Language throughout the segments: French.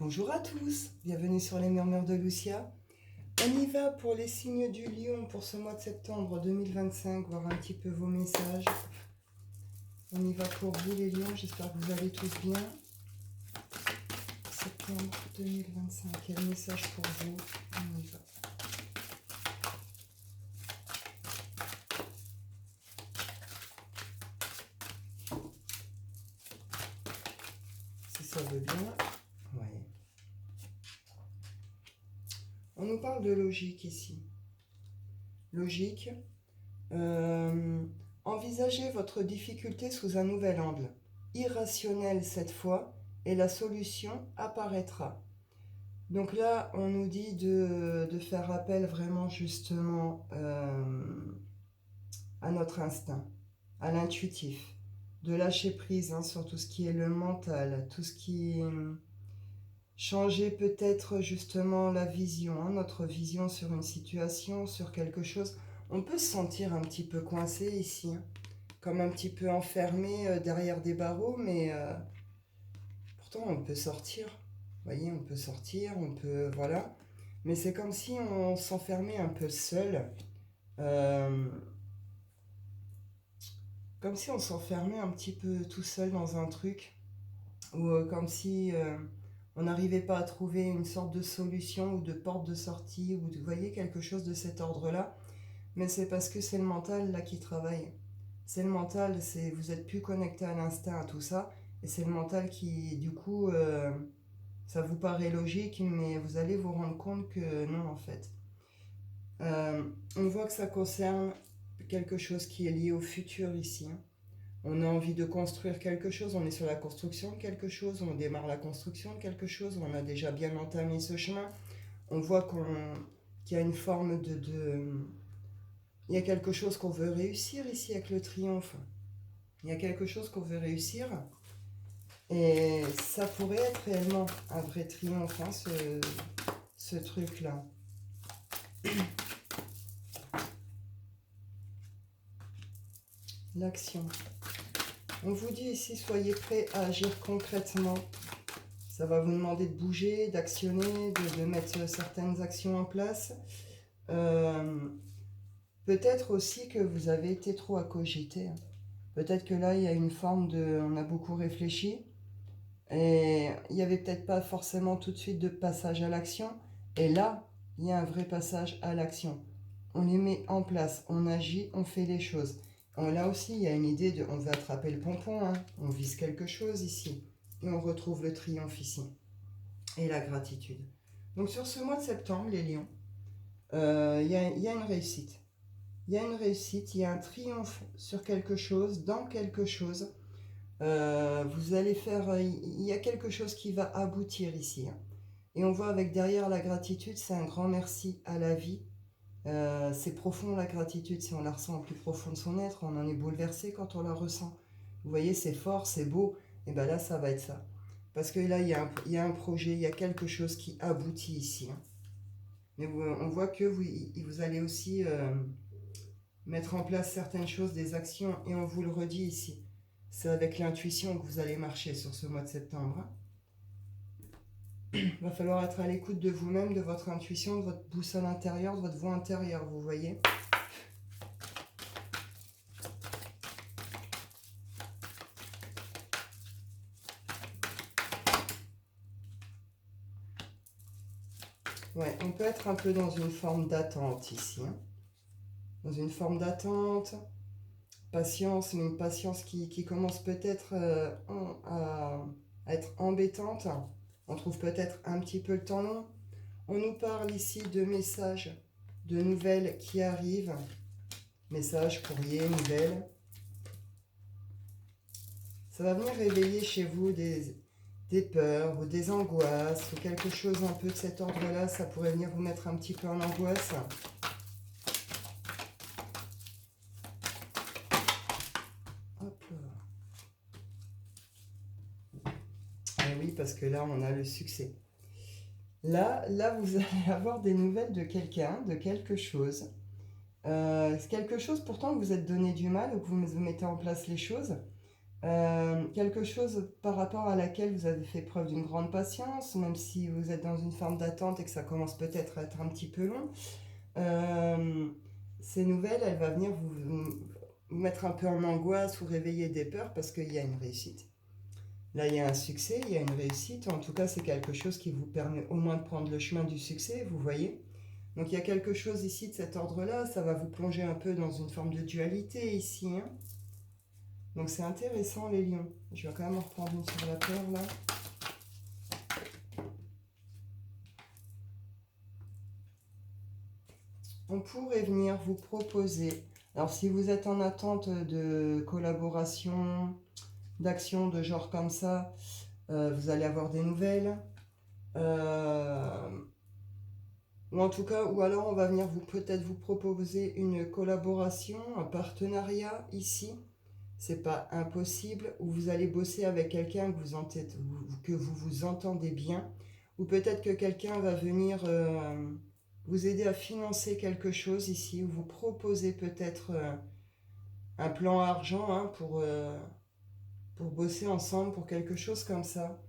Bonjour à tous, bienvenue sur les murmures de Lucia. On y va pour les signes du lion pour ce mois de septembre 2025, voir un petit peu vos messages. On y va pour vous les lions, j'espère que vous allez tous bien. Septembre 2025, quel message pour vous? On y va. Si ça veut bien, ouais. On nous parle de logique ici. Logique. Envisagez votre difficulté sous un nouvel angle, irrationnel cette fois, et la solution apparaîtra. Donc là, on nous dit de faire appel vraiment justement à notre instinct, à l'intuitif, de lâcher prise sur tout ce qui est le mental, tout ce qui est changer peut-être justement la vision, notre vision sur une situation, sur quelque chose. On peut se sentir un petit peu coincé ici, comme un petit peu enfermé derrière des barreaux, mais pourtant on peut sortir. Vous voyez, on peut sortir, on peut... Voilà. Mais c'est comme si on s'enfermait un peu seul. euh, Comme si on s'enfermait un petit peu tout seul dans un truc. Ou comme si on n'arrivait pas à trouver une sorte de solution ou de porte de sortie. Ou vous voyez, quelque chose de cet ordre-là. Mais c'est parce que c'est le mental là qui travaille. C'est le mental, vous êtes plus connecté à l'instinct, à tout ça. Et c'est le mental qui, du coup, ça vous paraît logique, mais vous allez vous rendre compte que non, en fait. On voit que ça concerne quelque chose qui est lié au futur ici. On a envie de construire quelque chose, on est sur la construction de quelque chose, on démarre la construction de quelque chose, on a déjà bien entamé ce chemin. On voit qu'il y a une forme il y a quelque chose qu'on veut réussir ici avec le triomphe. Il y a quelque chose qu'on veut réussir. Et ça pourrait être réellement un vrai triomphe, ce truc-là. L'action. On vous dit ici, soyez prêts à agir concrètement. Ça va vous demander de bouger, d'actionner, de mettre certaines actions en place. Peut-être aussi que vous avez été trop à cogiter. Peut-être que là, il y a une forme de... On a beaucoup réfléchi. Et il n'y avait peut-être pas forcément tout de suite de passage à l'action. Et là, il y a un vrai passage à l'action. On les met en place, on agit, on fait les choses. Là aussi, il y a une idée de... On veut attraper le pompon, on vise quelque chose ici. Et on retrouve le triomphe ici. Et la gratitude. Donc sur ce mois de septembre, les lions, il y a une réussite. Il y a une réussite, il y a un triomphe sur quelque chose, dans quelque chose. Vous allez faire... Il y a quelque chose qui va aboutir ici. Et on voit avec derrière la gratitude, c'est un grand merci à la vie. C'est profond la gratitude, si on la ressent au plus profond de son être, on en est bouleversé quand on la ressent. Vous voyez, c'est fort, c'est beau, et bien là, ça va être ça. Parce que là, il y a un projet, il y a quelque chose qui aboutit ici. Mais on voit que vous allez aussi mettre en place certaines choses, des actions, et on vous le redit ici. C'est avec l'intuition que vous allez marcher sur ce mois de septembre. Il va falloir être à l'écoute de vous-même, de votre intuition, de votre boussole intérieure, de votre voix intérieure, vous voyez. Ouais, on peut être un peu dans une forme d'attente ici. Dans une forme d'attente, patience, mais une patience qui commence peut-être à être embêtante. On trouve peut-être un petit peu le temps long. On nous parle ici de messages, de nouvelles qui arrivent. Messages, courriers, nouvelles. Ça va venir réveiller chez vous des peurs ou des angoisses ou quelque chose un peu de cet ordre-là. Ça pourrait venir vous mettre un petit peu en angoisse. Hop là. Et oui, parce que là, on a le succès. Là, vous allez avoir des nouvelles de quelqu'un, de quelque chose. C'est quelque chose pourtant que vous êtes donné du mal ou que vous mettez en place les choses. Quelque chose par rapport à laquelle vous avez fait preuve d'une grande patience, même si vous êtes dans une forme d'attente et que ça commence peut-être à être un petit peu long. Euh, ces nouvelles, elle va venir vous mettre un peu en angoisse ou réveiller des peurs parce qu'il y a une réussite. Là, il y a un succès, il y a une réussite. En tout cas, c'est quelque chose qui vous permet au moins de prendre le chemin du succès, vous voyez. Donc, il y a quelque chose ici de cet ordre-là. Ça va vous plonger un peu dans une forme de dualité ici, hein. Donc, c'est intéressant, les lions. Je vais quand même en reprendre une sur la peur, là. On pourrait venir vous proposer... Alors, si vous êtes en attente de collaboration, d'action de genre comme ça, vous allez avoir des nouvelles. Euh, ou en tout cas, ou alors on va venir peut-être vous proposer une collaboration, un partenariat ici. C'est pas impossible. Ou vous allez bosser avec quelqu'un que vous vous entendez bien. Ou peut-être que quelqu'un va venir vous aider à financer quelque chose ici. Ou vous proposer peut-être un plan argent, hein, pour bosser ensemble pour quelque chose comme ça.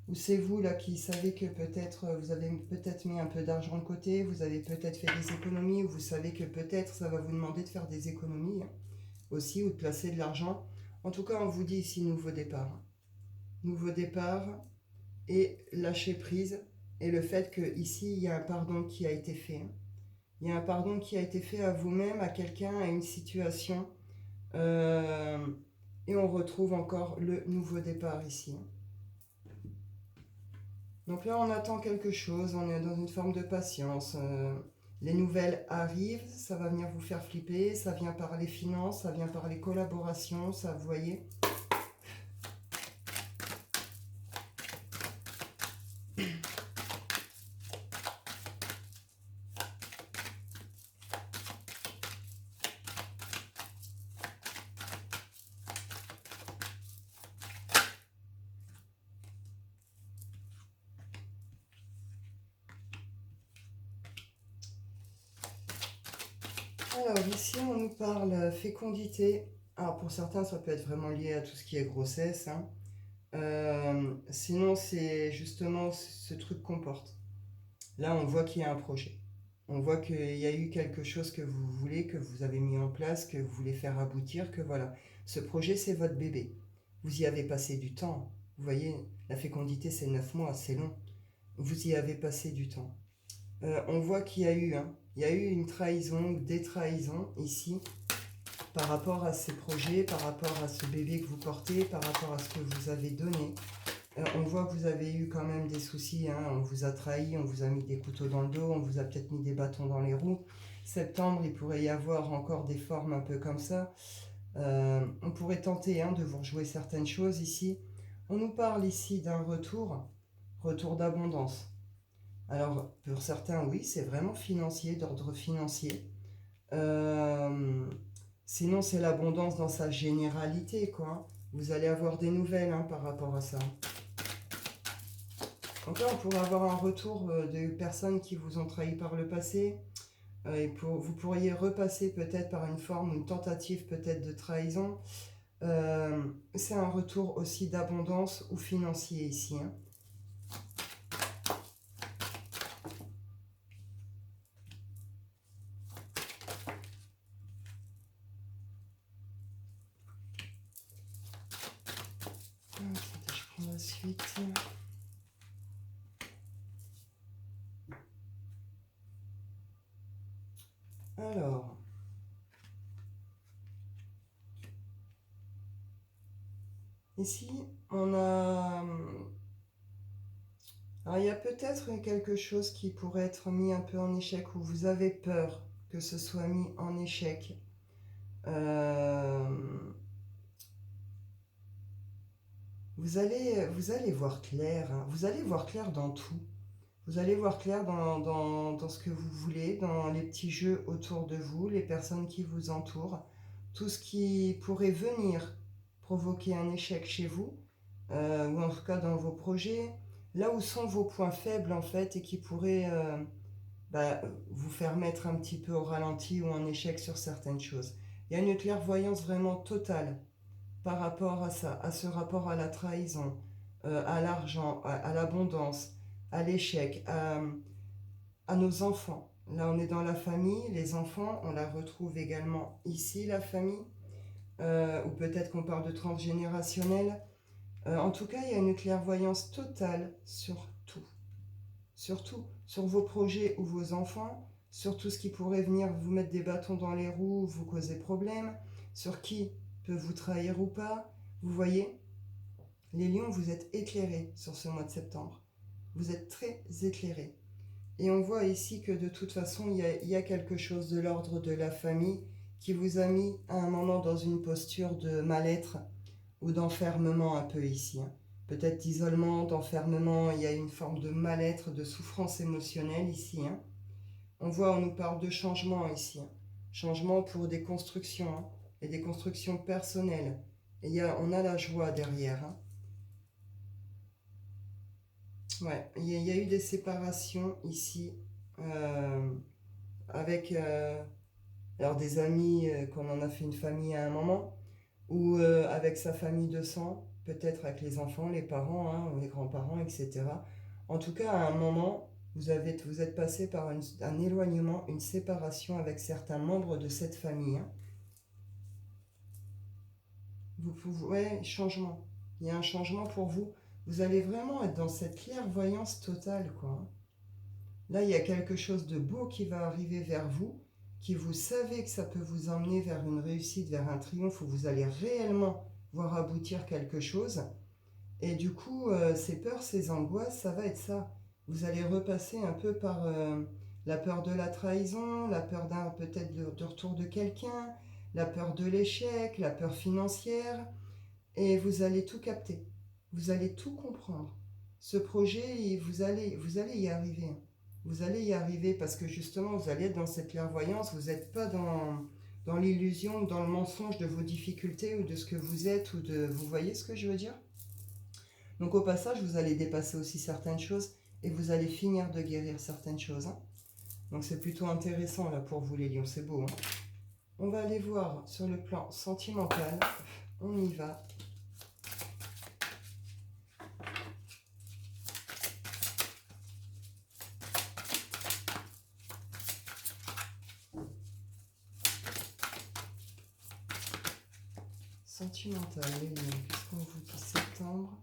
Ou c'est vous là qui savez que peut-être vous avez peut-être mis un peu d'argent de côté, vous avez peut-être fait des économies, ou vous savez que peut-être ça va vous demander de faire des économies, hein, aussi, ou de placer de l'argent. En tout cas, on vous dit ici nouveau départ. Nouveau départ et lâcher prise. Et le fait que ici il y a un pardon qui a été fait. Il y a un pardon qui a été fait à vous-même, à quelqu'un, à une situation. Euh, et on retrouve encore le nouveau départ ici. Donc là, on attend quelque chose, on est dans une forme de patience. Les nouvelles arrivent, ça va venir vous faire flipper, ça vient par les finances, ça vient par les collaborations, ça, vous voyez. Alors ici, on nous parle fécondité. Alors pour certains, ça peut être vraiment lié à tout ce qui est grossesse, hein. Sinon, c'est justement ce truc qu'on porte. Là, on voit qu'il y a un projet. On voit qu'il y a eu quelque chose que vous voulez, que vous avez mis en place, que vous voulez faire aboutir, que voilà. Ce projet, c'est votre bébé. Vous y avez passé du temps. Vous voyez, la fécondité, c'est 9 mois, c'est long. Vous y avez passé du temps. On voit qu'il y a eu, hein, il y a eu une trahison, des trahisons ici, par rapport à ces projets, par rapport à ce bébé que vous portez, par rapport à ce que vous avez donné. On voit que vous avez eu quand même des soucis, hein. On vous a trahi, on vous a mis des couteaux dans le dos, on vous a peut-être mis des bâtons dans les roues. Septembre, il pourrait y avoir encore des formes un peu comme ça. On pourrait tenter, hein, de vous rejouer certaines choses ici. On nous parle ici d'un retour d'abondance. Alors, pour certains, oui, c'est vraiment financier, d'ordre financier. Euh, Sinon, c'est l'abondance dans sa généralité, quoi. Vous allez avoir des nouvelles, hein, par rapport à ça. Donc là, on pourrait avoir un retour de personnes qui vous ont trahi par le passé. Et vous pourriez repasser peut-être par une forme, une tentative peut-être de trahison. C'est un retour aussi d'abondance ou financier ici, hein. Attendez, je prends la suite. Alors, ici, on a... Alors, il y a peut-être quelque chose qui pourrait être mis un peu en échec, ou vous avez peur que ce soit mis en échec. Vous allez voir clair, hein. Vous allez voir clair dans tout. Vous allez voir clair dans ce que vous voulez, dans les petits jeux autour de vous, les personnes qui vous entourent, tout ce qui pourrait venir provoquer un échec chez vous, ou en tout cas dans vos projets, là où sont vos points faibles en fait, et qui pourraient vous faire mettre un petit peu au ralenti ou en échec sur certaines choses. Il y a une clairvoyance vraiment totale par rapport à ça, à ce rapport à la trahison, à l'argent, à l'abondance, à l'échec, à nos enfants. Là, on est dans la famille, les enfants, on la retrouve également ici, la famille, ou peut-être qu'on parle de transgénérationnel. En tout cas, il y a une clairvoyance totale sur tout. Sur tout, sur vos projets ou vos enfants, sur tout ce qui pourrait venir vous mettre des bâtons dans les roues, vous causer problème, sur qui peut vous trahir ou pas. Vous voyez, les lions, vous êtes éclairés sur ce mois de septembre. Vous êtes très éclairés. Et on voit ici que de toute façon, il y a quelque chose de l'ordre de la famille qui vous a mis à un moment dans une posture de mal-être ou d'enfermement un peu ici, hein. Peut-être d'isolement, d'enfermement, il y a une forme de mal-être, de souffrance émotionnelle ici, hein. On voit, on nous parle de changement ici, hein. Changement pour des constructions, hein, et des constructions personnelles. Et on a la joie derrière, hein. Ouais, il y a eu des séparations ici, euh, avec alors des amis, qu'on en a fait une famille à un moment, ou avec sa famille de sang, peut-être avec les enfants, les parents, hein, les grands-parents, etc. En tout cas, à un moment, vous êtes passé par un éloignement, une séparation avec certains membres de cette famille, hein. Vous pouvez, ouais, changement. Il y a un changement pour vous. Vous allez vraiment être dans cette clairvoyance totale, quoi, hein. Là, il y a quelque chose de beau qui va arriver vers vous, qui vous savez que ça peut vous emmener vers une réussite, vers un triomphe, où vous allez réellement voir aboutir quelque chose. Et du coup, ces peurs, ces angoisses, ça va être ça. Vous allez repasser un peu par la peur de la trahison, la peur d'un peut-être de retour de quelqu'un, la peur de l'échec, la peur financière, et vous allez tout capter. Vous allez tout comprendre. Ce projet, vous allez y arriver. Vous allez y arriver parce que justement, vous allez être dans cette clairvoyance. Vous n'êtes pas dans l'illusion, dans le mensonge de vos difficultés ou de ce que vous êtes ou de. Vous voyez ce que je veux dire? Donc au passage, vous allez dépasser aussi certaines choses et vous allez finir de guérir certaines choses, hein. Donc c'est plutôt intéressant là pour vous les lions, c'est beau, hein. On va aller voir sur le plan sentimental. On y va. Sentimental, les lions, qu'est-ce qu'on vous dit septembre?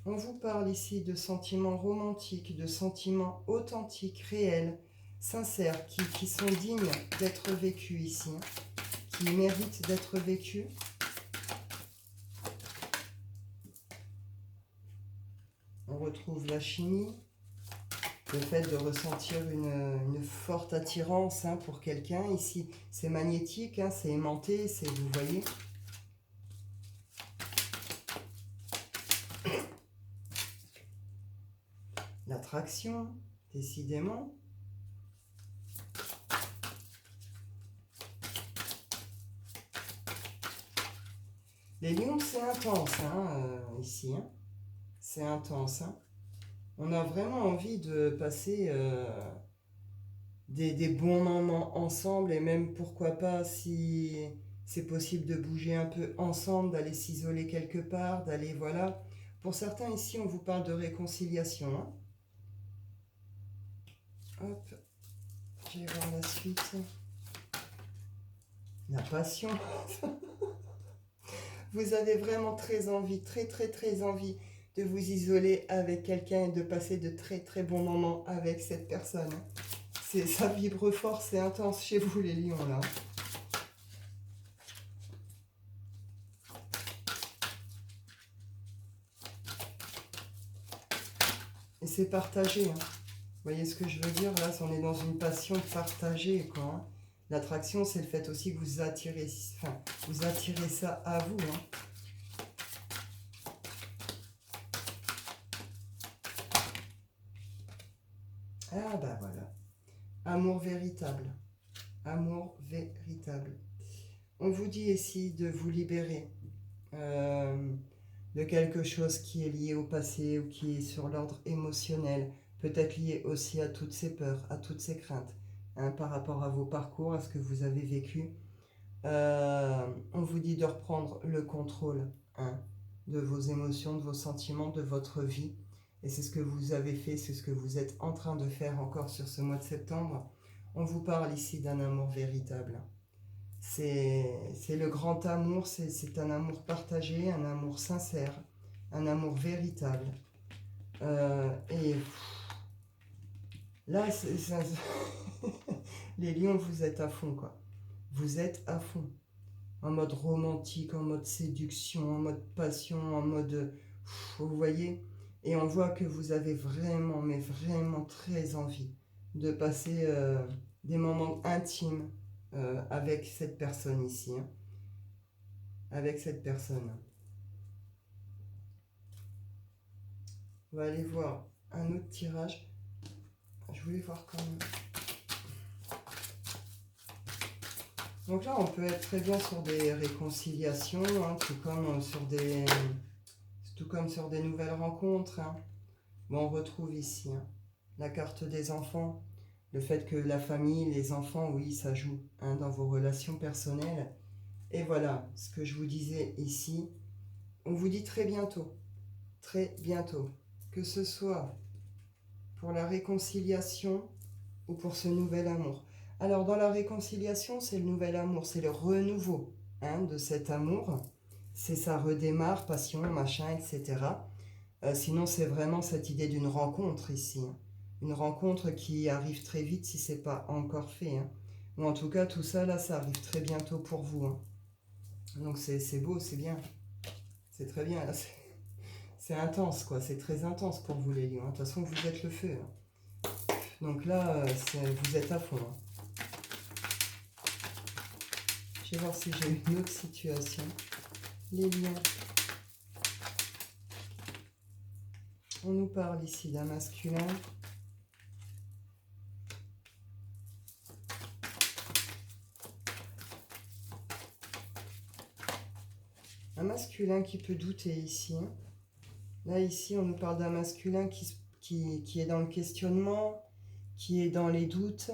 On vous parle ici de sentiments romantiques, de sentiments authentiques, réels, sincères, qui sont dignes d'être vécus ici, hein, qui méritent d'être vécus. On retrouve la chimie, le fait de ressentir une forte attirance, hein, pour quelqu'un. Ici, c'est magnétique, hein, c'est aimanté, vous voyez. L'attraction, décidément. Les lions, c'est intense, hein, ici, hein. C'est intense, hein. On a vraiment envie de passer des bons moments ensemble et même pourquoi pas si c'est possible de bouger un peu ensemble, d'aller s'isoler quelque part, d'aller voilà. Pour certains ici, on vous parle de réconciliation, hein. Hop, je vais voir la suite. La passion. Vous avez vraiment très envie, très très très envie de vous isoler avec quelqu'un et de passer de très très bons moments avec cette personne. Ça vibre fort, c'est intense chez vous les lions là. Et c'est partagé, hein. Vous voyez ce que je veux dire? Là, on est dans une passion partagée, quoi, hein. L'attraction, c'est le fait aussi que vous attirez, enfin, vous attirez ça à vous, hein. Ah bah voilà. Amour véritable. Amour véritable. On vous dit ici de vous libérer euh, de quelque chose qui est lié au passé ou qui est sur l'ordre émotionnel, peut-être lié aussi à toutes ces peurs, à toutes ces craintes, hein, par rapport à vos parcours, à ce que vous avez vécu. On vous dit de reprendre le contrôle, hein, de vos émotions, de vos sentiments, de votre vie. Et c'est ce que vous avez fait, c'est ce que vous êtes en train de faire encore sur ce mois de septembre. On vous parle ici d'un amour véritable. C'est le grand amour, c'est un amour partagé, un amour sincère, un amour véritable. Et là, les lions, vous êtes à fond, quoi. Vous êtes à fond. En mode romantique, en mode séduction, en mode passion, en mode... Vous voyez? Et on voit que vous avez vraiment, mais vraiment très envie de passer des moments intimes avec cette personne ici. Hein. Avec cette personne. On va aller voir un autre tirage. Je voulais voir quand même. Donc là, on peut être très bien sur des réconciliations, hein, tout comme sur des nouvelles rencontres. Hein. Bon, on retrouve ici hein, la carte des enfants, le fait que la famille, les enfants, oui, ça joue hein, dans vos relations personnelles. Et voilà, ce que je vous disais ici, on vous dit très bientôt, que ce soit pour la réconciliation ou pour ce nouvel amour. Alors dans la réconciliation, c'est le nouvel amour, c'est le renouveau hein, de cet amour. C'est ça redémarre, passion, machin, etc. Sinon, c'est vraiment cette idée d'une rencontre ici. Hein. Une rencontre qui arrive très vite si c'est pas encore fait. Hein. Ou en tout cas, tout ça, là, ça arrive très bientôt pour vous. Hein. Donc c'est beau, c'est bien. C'est très bien. C'est intense, quoi. C'est très intense pour vous, les lions. De toute façon, vous êtes le feu. Hein. Donc là, vous êtes à fond. Hein. Je vais voir si j'ai une autre situation. Les lions. On nous parle ici d'un masculin. Un masculin qui peut douter ici. Hein. Là, ici, on nous parle d'un masculin qui est dans le questionnement, qui est dans les doutes.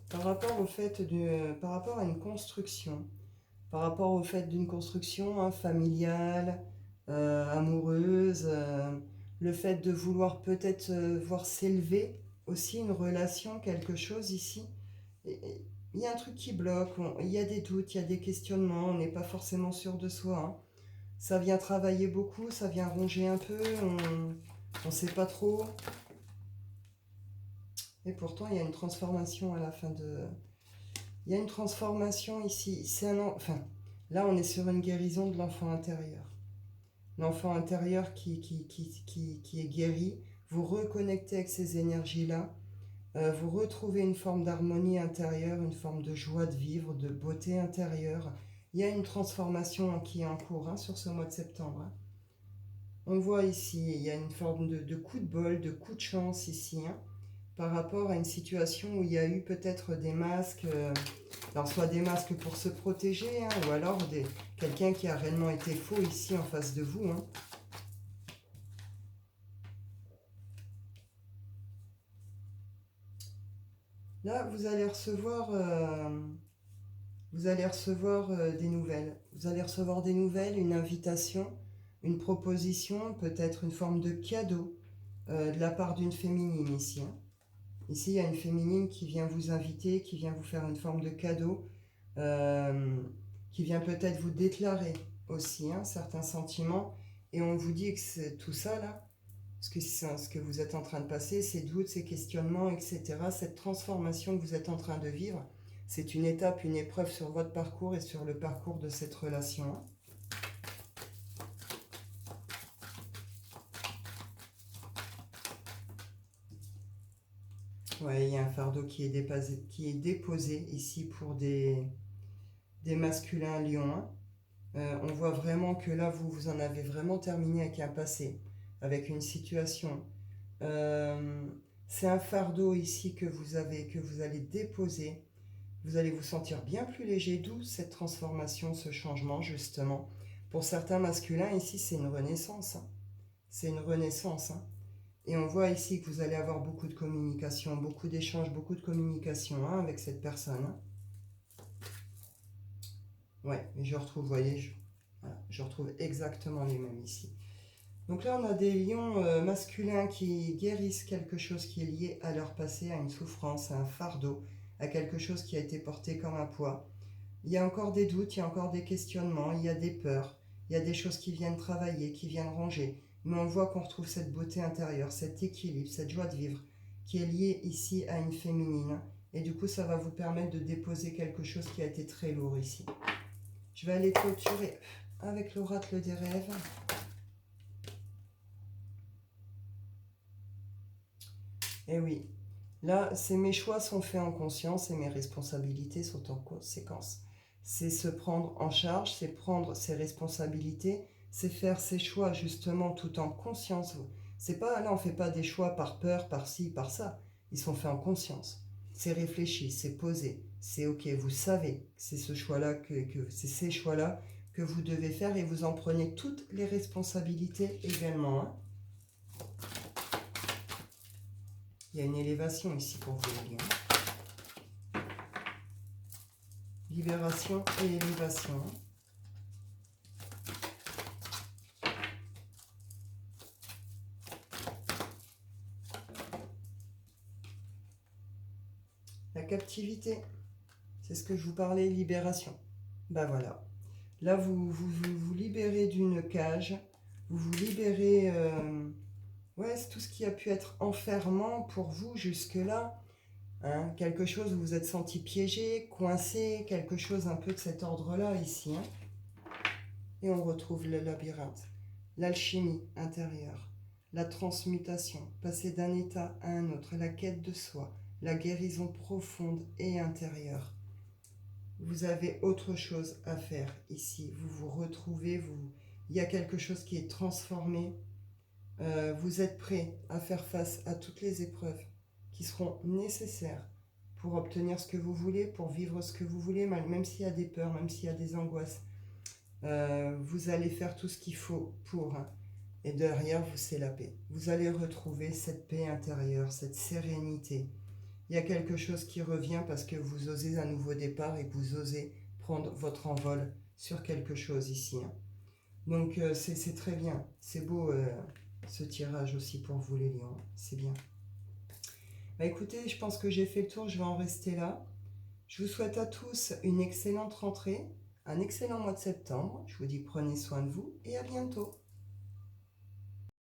Par rapport à une construction, par rapport au fait d'une construction hein, familiale, amoureuse, le fait de vouloir peut-être voir s'élever aussi une relation, quelque chose ici. Il y a un truc qui bloque, il y a des doutes, il y a des questionnements, on n'est pas forcément sûr de soi. Hein. Ça vient travailler beaucoup, ça vient ronger un peu, on ne sait pas trop. Et pourtant, il y a une transformation à la fin de... Il y a une transformation ici. Enfin, là, on est sur une guérison de l'enfant intérieur. L'enfant intérieur qui est guéri. Vous reconnectez avec ces énergies-là. Vous retrouvez une forme d'harmonie intérieure, une forme de joie de vivre, de beauté intérieure. Il y a une transformation qui est en cours hein, sur ce mois de septembre. Hein. On voit ici, il y a une forme de coup de bol, de coup de chance ici. Hein, par rapport à une situation où il y a eu peut-être des masques, alors soit des masques pour se protéger, hein, ou alors quelqu'un qui a réellement été faux ici en face de vous. Hein. Là, vous allez recevoir des nouvelles. Vous allez recevoir des nouvelles, une invitation, une proposition, peut-être une forme de cadeau de la part d'une féminine ici. Hein. Ici, il y a une féminine qui vient vous inviter, qui vient vous faire une forme de cadeau, qui vient peut-être vous déclarer aussi hein, certains sentiments. Et on vous dit que c'est tout ça là, ce que vous êtes en train de passer, ces doutes, ces questionnements, etc., cette transformation que vous êtes en train de vivre, c'est une étape, une épreuve sur votre parcours et sur le parcours de cette relation. Ouais, il y a un fardeau qui est déposé ici pour des masculins lions. On voit vraiment que là, vous en avez vraiment terminé avec un passé, avec une situation. C'est un fardeau ici que vous allez déposer. Vous allez vous sentir bien plus léger, d'où cette transformation, ce changement justement. Pour certains masculins, ici, c'est une renaissance. Hein. c'est une renaissance, hein. Et on voit ici que vous allez avoir beaucoup de communication, beaucoup d'échanges, beaucoup de communication, hein, avec cette personne, hein. Ouais, mais je retrouve, vous voyez, voilà, je retrouve exactement les mêmes ici. Donc là, on a des lions masculins qui guérissent quelque chose qui est lié à leur passé, à une souffrance, à un fardeau, à quelque chose qui a été porté comme un poids. Il y a encore des doutes, il y a encore des questionnements, il y a des peurs, il y a des choses qui viennent travailler, qui viennent ranger. Mais on voit qu'on retrouve cette beauté intérieure, cet équilibre, cette joie de vivre qui est liée ici à une féminine. Et du coup, ça va vous permettre de déposer quelque chose qui a été très lourd ici. Je vais aller clôturer avec l'oracle des rêves. Et oui, là, mes choix sont faits en conscience et mes responsabilités sont en conséquence. C'est se prendre en charge, c'est prendre ses responsabilités, c'est faire ses choix justement tout en conscience. C'est pas, là, on fait pas des choix par peur, par ci, par ça. Ils sont faits en conscience. C'est réfléchi, c'est posé, c'est ok. Vous savez, c'est ce choix-là c'est ces choix-là que vous devez faire et vous en prenez toutes les responsabilités également, hein. Il y a une élévation ici pour vous, les lions. Libération et élévation. La captivité, c'est ce que je vous parlais, libération. Ben voilà. Là, vous libérez d'une cage, vous vous libérez... ouais, c'est tout ce qui a pu être enfermant pour vous jusque-là. Hein, quelque chose où vous vous êtes senti piégé, coincé, quelque chose un peu de cet ordre-là ici, hein. Et on retrouve le labyrinthe, l'alchimie intérieure, la transmutation, passer d'un état à un autre, la quête de soi, la guérison profonde et intérieure. Vous avez autre chose à faire ici. Vous vous retrouvez, il y a quelque chose qui est transformé. Vous êtes prêt à faire face à toutes les épreuves qui seront nécessaires pour obtenir ce que vous voulez, pour vivre ce que vous voulez, même s'il y a des peurs, même s'il y a des angoisses. Vous allez faire tout ce qu'il faut pour, hein. Et derrière vous, c'est la paix. Vous allez retrouver cette paix intérieure, cette sérénité. Il y a quelque chose qui revient parce que vous osez un nouveau départ et que vous osez prendre votre envol sur quelque chose ici, hein. Donc c'est très bien. C'est beau ce tirage aussi pour vous les lions. C'est bien. Bah, écoutez, je pense que j'ai fait le tour. Je vais en rester là. Je vous souhaite à tous une excellente rentrée, un excellent mois de septembre. Je vous dis prenez soin de vous et à bientôt.